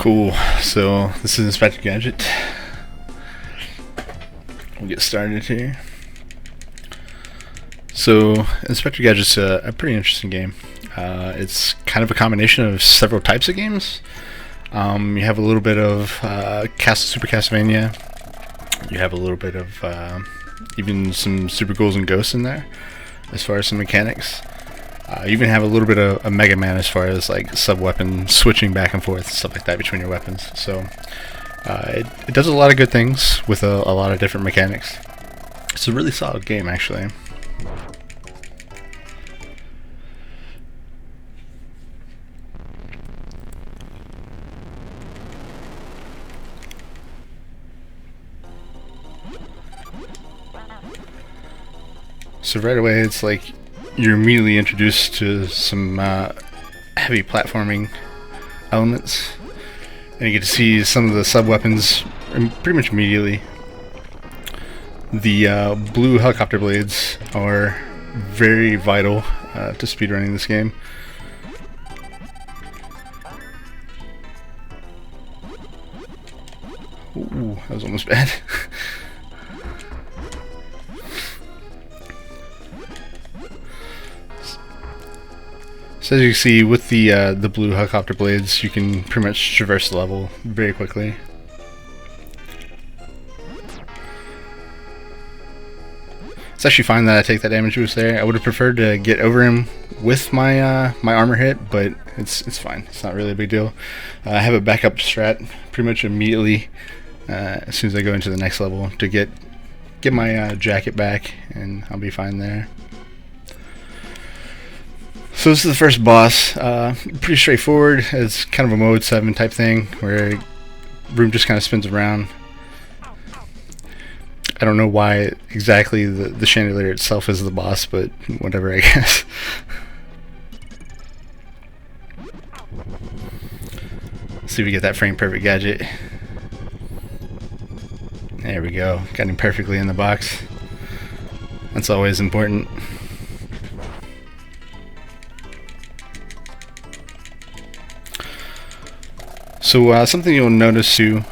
Cool. So this is Inspector Gadget. We'll get started here. So Inspector Gadget's a pretty interesting game. It's kind of a combination of several types of games. You have a little bit of Super Castlevania. You have a little bit of even some Super Ghouls and Ghosts in there, as far as some mechanics. You even have a little bit of a Mega Man as far as like sub-weapon switching back and forth, stuff like that between your weapons. So it does a lot of good things with a lot of different mechanics. It's a really solid game, actually. So right away, it's like you're immediately introduced to some heavy platforming elements, and you get to see some of the sub-weapons pretty much immediately. The blue helicopter blades are very vital to speedrunning this game. Ooh, that was almost bad. So as you can see, with the blue helicopter blades, you can pretty much traverse the level very quickly. It's actually fine that I take that damage boost there. I would have preferred to get over him with my my armor hit, but it's fine. It's not really a big deal. I have a backup strat pretty much immediately as soon as I go into the next level to get my jacket back, and I'll be fine there. So this is the first boss. Pretty straightforward. It's kind of a mode 7 type thing where room just kind of spins around. I don't know why exactly the chandelier itself is the boss, but whatever, I guess. Let's see if we get that frame perfect gadget. There we go. Got him perfectly in the box. That's always important. So something you'll notice too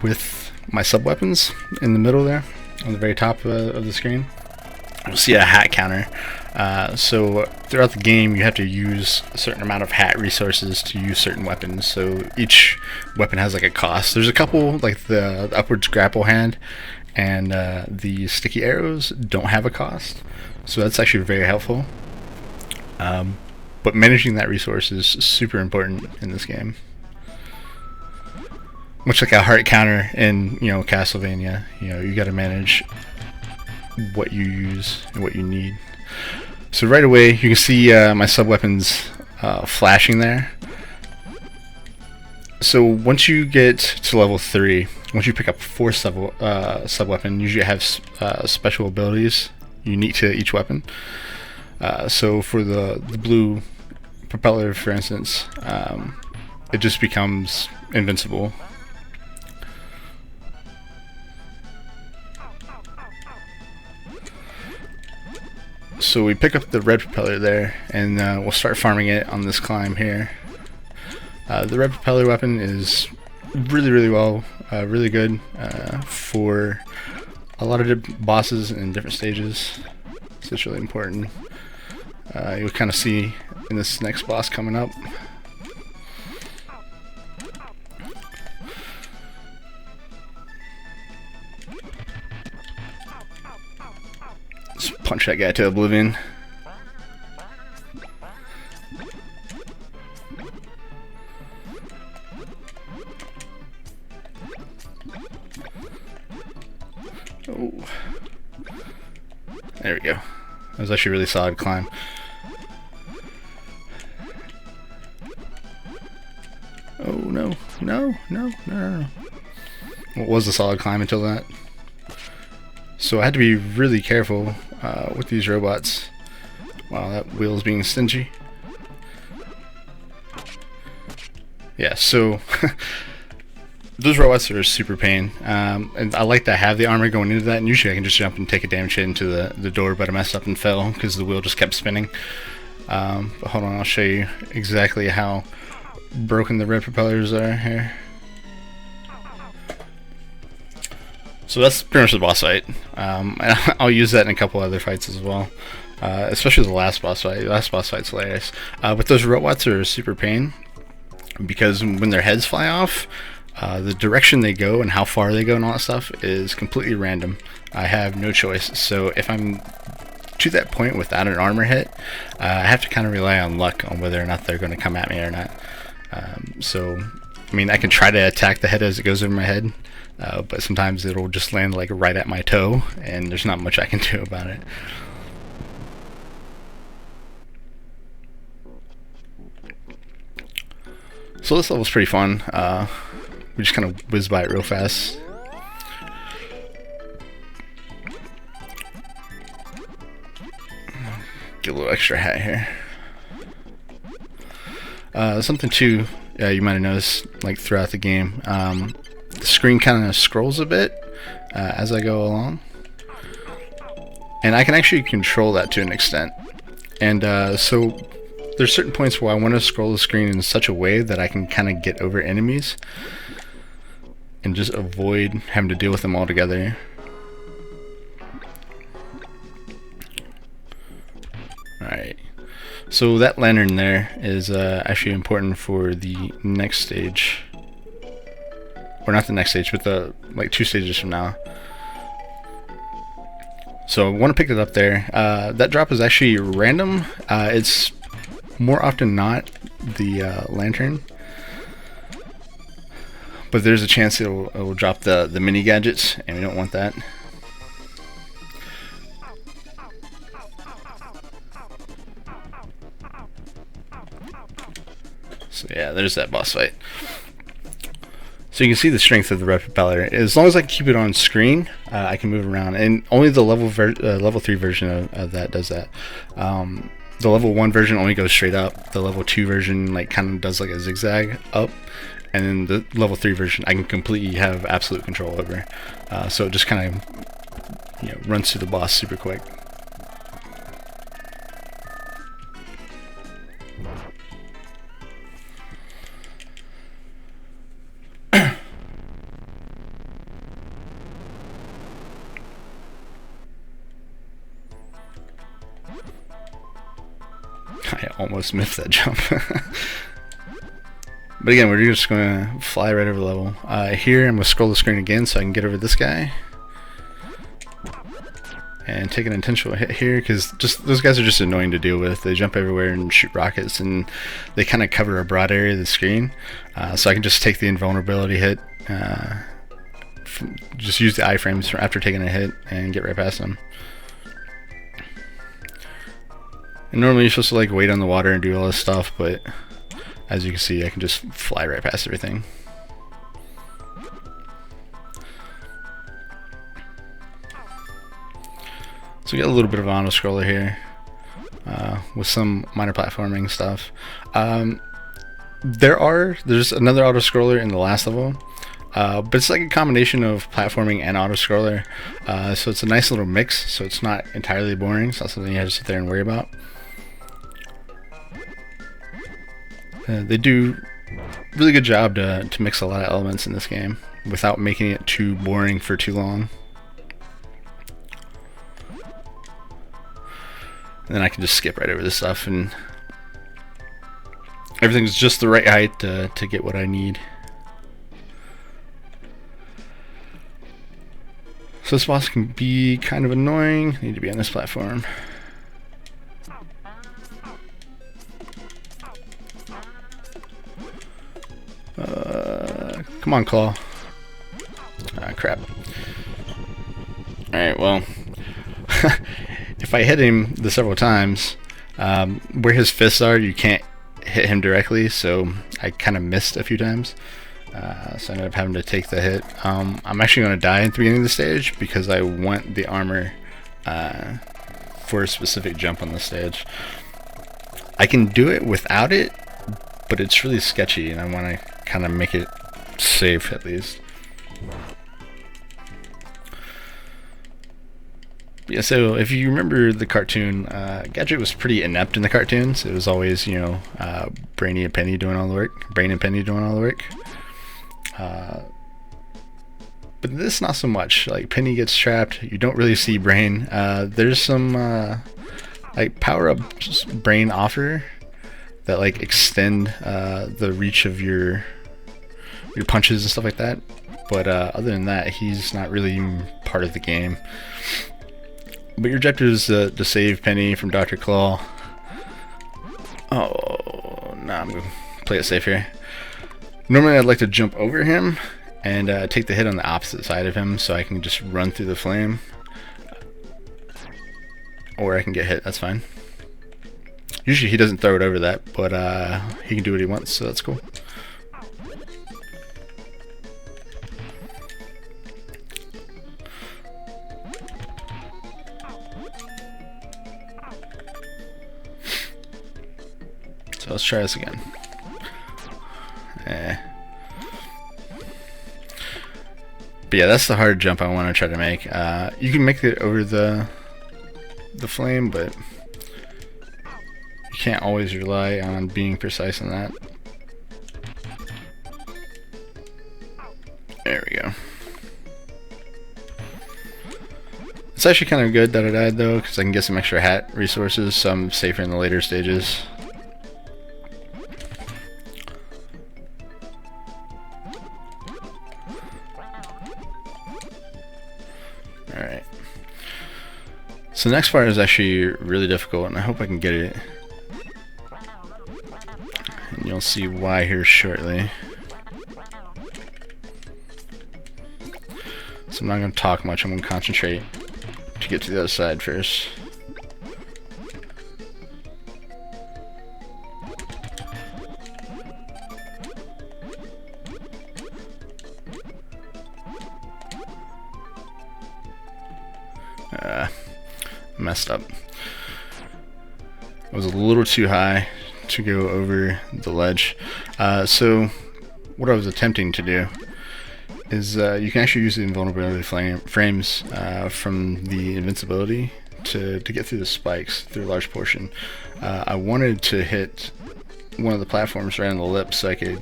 with my sub-weapons in the middle there, on the very top of the screen, you'll see a hat counter. So throughout the game you have to use a certain amount of hat resources to use certain weapons. So each weapon has like a cost. There's a couple, like the upwards grapple hand and the sticky arrows don't have a cost. So that's actually very helpful. But managing that resource is super important in this game. Much like a heart counter in, Castlevania, you got to manage what you use and what you need. So right away, you can see my sub-weapons flashing there. So once you get to level 3, once you pick up 4 sub-weapon, you usually have special abilities unique to each weapon. So for the blue propeller, for instance, it just becomes invincible. So we pick up the red propeller there, and we'll start farming it on this climb here. The red propeller weapon is really good for a lot of bosses in different stages. So it's really important. You'll kind of see in this next boss coming up. Just punch that guy to oblivion. Oh. There we go. That was actually a really solid climb. Oh no, no. What was a solid climb until that? So I had to be really careful with these robots. Wow, that wheel's being stingy. Yeah, so those robots are super pain. And I like to have the armor going into that, and usually I can just jump and take a damage hit into the door, but I messed up and fell because the wheel just kept spinning. But hold on, I'll show you exactly how broken the red propellers are here. So that's pretty much the boss fight. And I'll use that in a couple other fights as well. Especially the last boss fight. The last boss fight's hilarious. But those robots are super pain, because when their heads fly off, the direction they go and how far they go and all that stuff is completely random. I have no choice. So if I'm to that point without an armor hit, I have to kind of rely on luck on whether or not they're going to come at me or not. So, I mean, I can try to attack the head as it goes over my head, but sometimes it'll just land like right at my toe, and there's not much I can do about it. So this level's pretty fun. We just kind of whiz by it real fast. Get a little extra hat here. Something too, you might have noticed, like throughout the game, the screen kind of scrolls a bit as I go along, and I can actually control that to an extent. And so there's certain points where I want to scroll the screen in such a way that I can kind of get over enemies and just avoid having to deal with them all together. Alright, so that lantern there is actually important for the next stage. Or not the next stage, but the like 2 stages from now. So I want to pick it up there. That drop is actually random. It's more often not the lantern, but there's a chance it will drop the mini gadgets, and we don't want that. So yeah, there's that boss fight. So you can see the strength of the red propeller. As long as I can keep it on screen, I can move around, and only the level 3 version of that does that. The level 1 version only goes straight up. The level 2 version like kind of does like a zigzag up, and then the level 3 version I can completely have absolute control over. So it just kind of runs through the boss super quick. I almost missed that jump. But again, we're just going to fly right over the level. Here, I'm going to scroll the screen again so I can get over this guy. And take an intentional hit here, because just those guys are just annoying to deal with. They jump everywhere and shoot rockets, and they kind of cover a broad area of the screen. So I can just take the invulnerability hit, just use the iframes after taking a hit, and get right past them. And normally you're supposed to like wait on the water and do all this stuff, but as you can see, I can just fly right past everything. So we got a little bit of an auto-scroller here, with some minor platforming stuff. There's another auto-scroller in the last level, but it's like a combination of platforming and auto-scroller, so it's a nice little mix, so it's not entirely boring. It's not something you have to sit there and worry about. They do a really good job to mix a lot of elements in this game without making it too boring for too long. And then I can just skip right over this stuff, and everything's just the right height to get what I need. So this boss can be kind of annoying. I need to be on this platform. Come on, Claw. Ah, crap. Alright, well, if I hit him the several times, where his fists are, you can't hit him directly, so I kind of missed a few times. So I ended up having to take the hit. I'm actually going to die at the beginning of the stage because I want the armor for a specific jump on the stage. I can do it without it, but it's really sketchy, and I want to kind of make it safe at least. Yeah, so if you remember the cartoon, Gadget was pretty inept in the cartoons. It was always, Brainy and Penny doing all the work. Brain and Penny doing all the work. But this, not so much. Like, Penny gets trapped. You don't really see Brain. There's some, like, power-up Brain offer that, like, extend the reach of your punches and stuff like that. But other than that, he's not really even part of the game. But your objective is to save Penny from Dr. Claw. Oh, nah, I'm going to play it safe here. Normally I'd like to jump over him and take the hit on the opposite side of him so I can just run through the flame. Or I can get hit, that's fine. Usually he doesn't throw it over that, but he can do what he wants, so that's cool. So let's try this again. But yeah, that's the hard jump I want to try to make. You can make it over the flame, but you can't always rely on being precise on that. There we go. It's actually kind of good that I died though, because I can get some extra hat resources, so I'm safer in the later stages. Alright. So the next part is actually really difficult, and I hope I can get it. And you'll see why here shortly. So I'm not going to talk much, I'm going to concentrate to get to the other side first. Messed up. I was a little too high to go over the ledge. So what I was attempting to do is you can actually use the invulnerability frames from the invincibility to get through the spikes through a large portion. I wanted to hit one of the platforms right on the lip so I could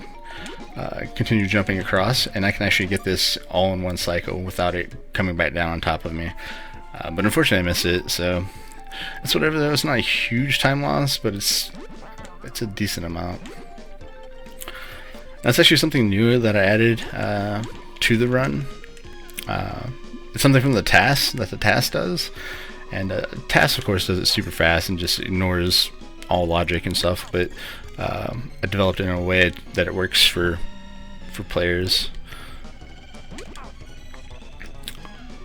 continue jumping across, and I can actually get this all in one cycle without it coming back down on top of me. But unfortunately I missed it, so it's whatever though. It's not a huge time loss, but it's a decent amount. That's actually something new that I added to the run. It's something from the task that the task does, and task of course does it super fast and just ignores all logic and stuff, but I developed it in a way that it works for players.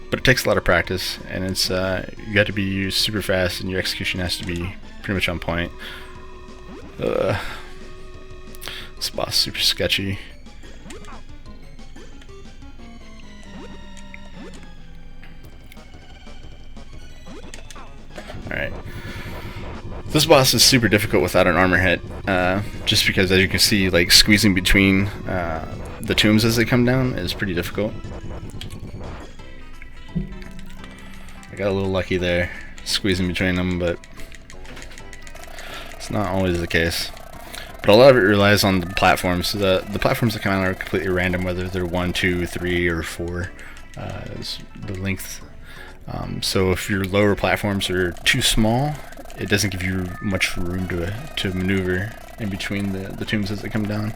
But it takes a lot of practice, and it's you got to be super fast, and your execution has to be pretty much on point. This boss is super sketchy. Alright. This boss is super difficult without an armor hit, just because, as you can see, like squeezing between the tombs as they come down is pretty difficult. I got a little lucky there, squeezing between them, but it's not always the case. But a lot of it relies on the platforms. The platforms that come out are completely random, whether they're 1, 2, 3, or 4. Is the length. So if your lower platforms are too small, it doesn't give you much room to maneuver in between the tombs as they come down.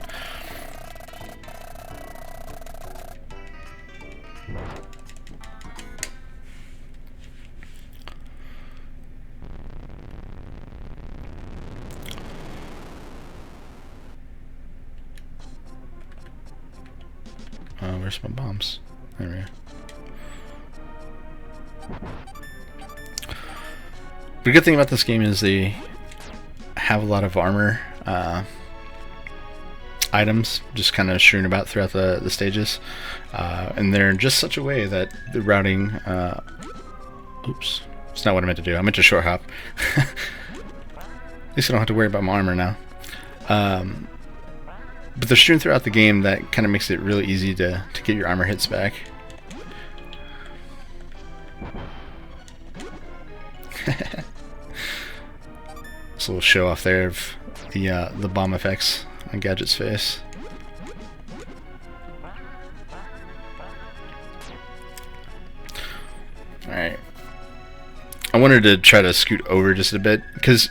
Where's my bombs? There we go. The good thing about this game is they have a lot of armor items just kind of strewn about throughout the stages, and they're in just such a way that the routing oops, it's not what I meant to do. I meant to short hop. At least I don't have to worry about my armor now. But they're strewn throughout the game that kind of makes it really easy to get your armor hits back. This little show off there of the bomb effects on Gadget's face. Alright. I wanted to try to scoot over just a bit, because,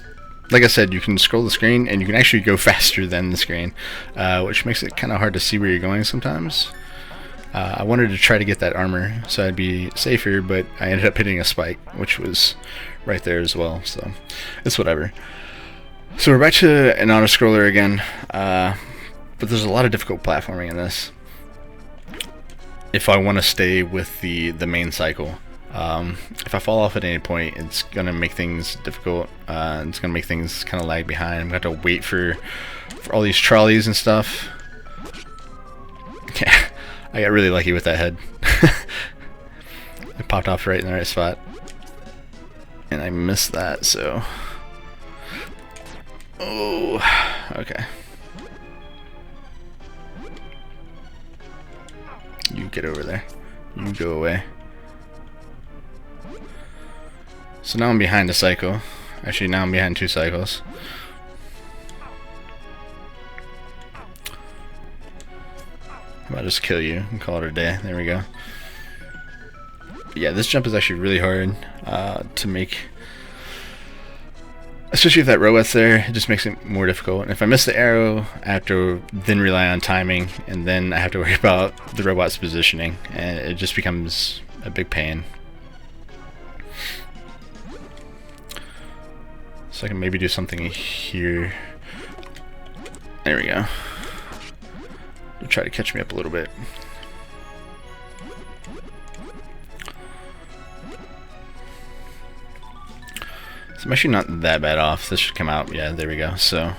like I said, you can scroll the screen, and you can actually go faster than the screen, which makes it kind of hard to see where you're going sometimes. I wanted to try to get that armor, so I'd be safer, but I ended up hitting a spike, which was right there as well, so it's whatever. So we're back to an auto-scroller again, but there's a lot of difficult platforming in this if I want to stay with the main cycle. If I fall off at any point, it's gonna make things difficult. It's gonna make things kind of lag behind. I'm gonna have to wait for all these trolleys and stuff. Yeah, I got really lucky with that head. It popped off right in the right spot, and I missed that. So, oh, okay. You get over there. You go away. So now I'm behind a cycle. Actually, now I'm behind 2 cycles. How about I just kill you and call it a day? There we go. Yeah, this jump is actually really hard to make. Especially if that robot's there, it just makes it more difficult. And if I miss the arrow, I have to then rely on timing, and then I have to worry about the robot's positioning, and it just becomes a big pain. So I can maybe do something here. There we go. It'll try to catch me up a little bit. So I'm actually not that bad off. This should come out. Yeah, there we go. So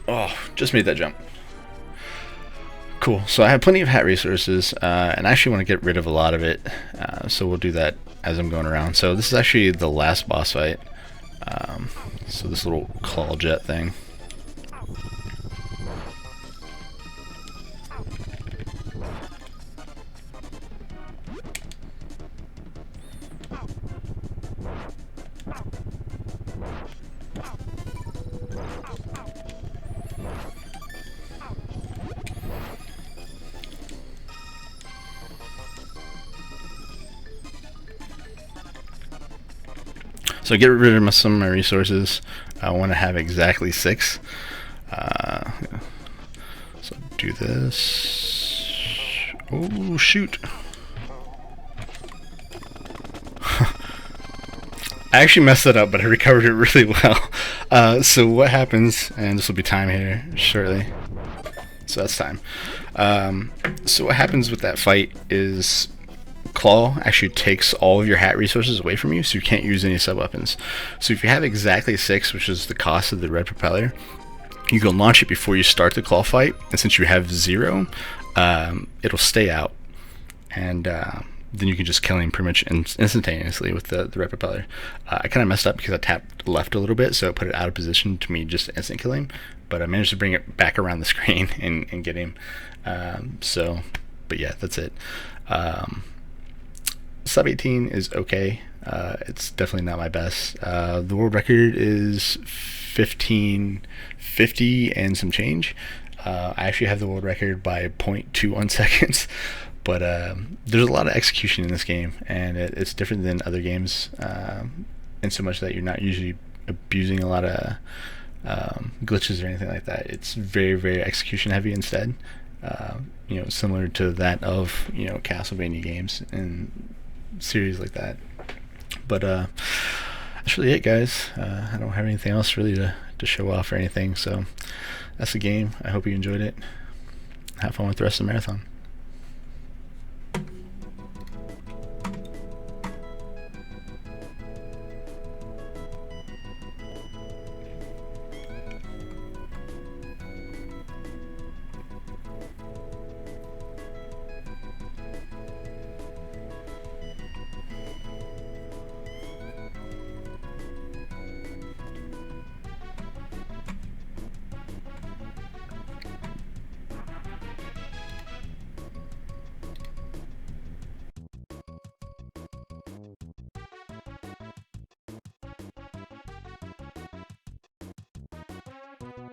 oh, just made that jump. Cool. So I have plenty of hat resources, and I actually want to get rid of a lot of it. So we'll do that as I'm going around. So this is actually the last boss fight. So this little claw jet thing. So get rid of some of my resources. I want to have exactly 6. So do this. Oh shoot! I actually messed that up, but I recovered it really well. So what happens, and this will be time here shortly. So that's time. So what happens with that fight is Claw actually takes all of your hat resources away from you, so you can't use any sub-weapons. So if you have exactly 6, which is the cost of the red propeller, you can launch it before you start the Claw fight, and since you have 0, it'll stay out, and then you can just kill him pretty much instantaneously with the red propeller. I kind of messed up because I tapped left a little bit, so it put it out of position to me just instant kill him, but I managed to bring it back around the screen and get him. But yeah, that's it. Sub 18 is okay. It's definitely not my best. The world record is 1550 and some change. I actually have the world record by 0.21 seconds, but there's a lot of execution in this game, and it's different than other games in so much that you're not usually abusing a lot of glitches or anything like that. It's very, very execution heavy instead. You know, similar to that of, you know, Castlevania games and series like that. But that's really it, guys. I don't have anything else really to show off or anything, so that's the game. I hope you enjoyed it. Have fun with the rest of the marathon.